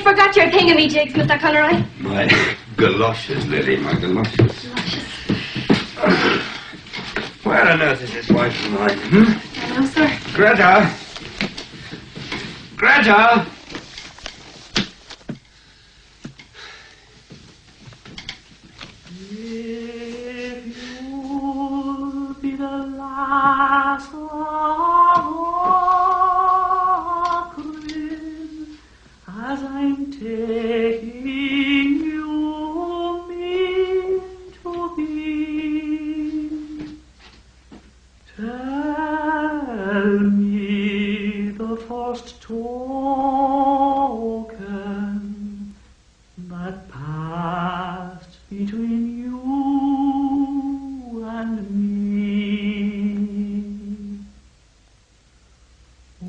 forgot your thingamy-jigs, Mr. Conroy. My galoshes, Lily, my galoshes. Where on earth is this wife of mine? I know, sir. Greta! Greta! If you'll be the last of Aughrim, as I'm taking you mean to be, tell me the first token that passed between you and me.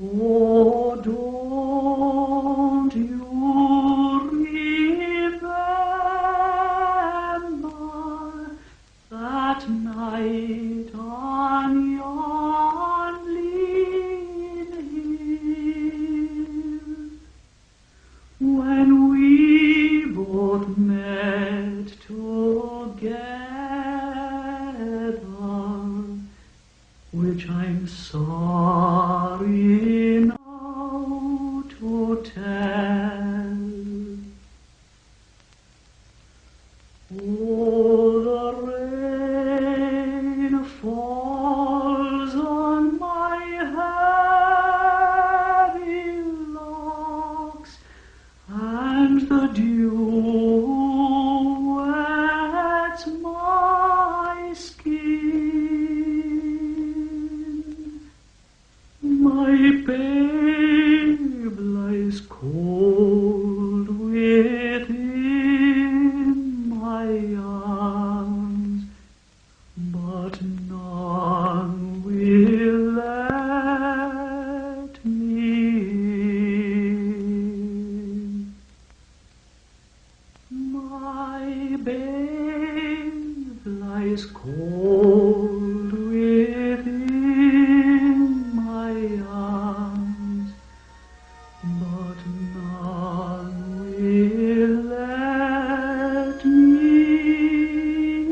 Oh, don't you remember that night on yon lean hill, when we both met together, which I'm sorry now to tell. Oh, the rain falls on my heavy locks, and the dew wets my skin. My babe lies cold within my arms, but none will let me in. My babe lies cold within my arms, but none will let me in.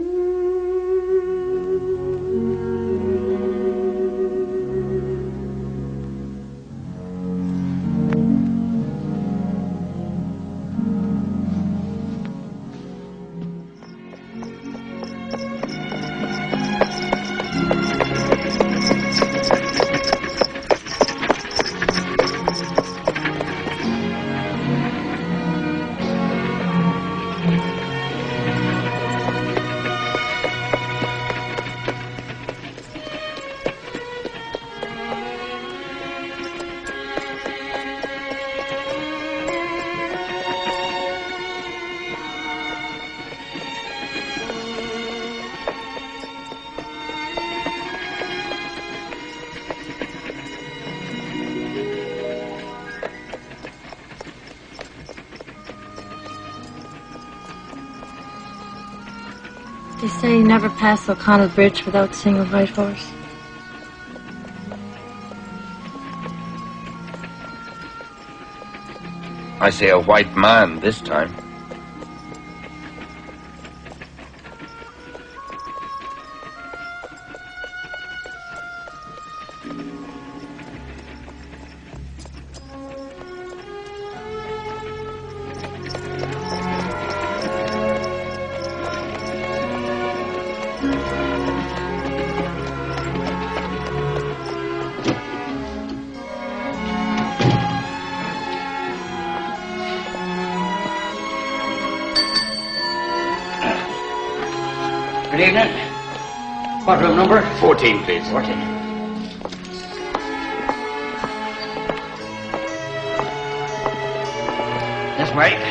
They say you never pass O'Connell Bridge without seeing a white horse. I say a white man this time. Good evening. What room number? 14, please. 14. This way.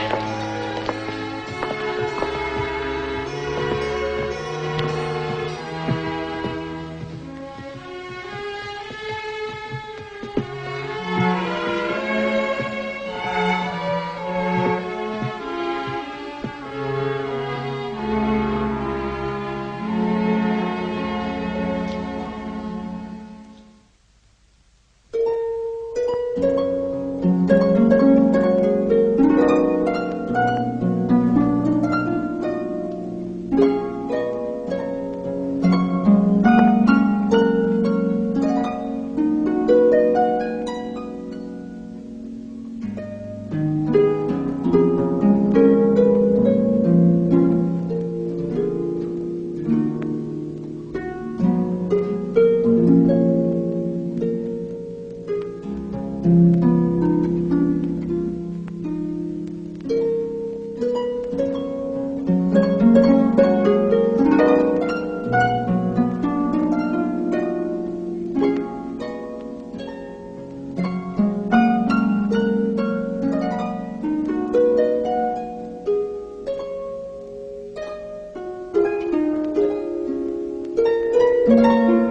Thank you.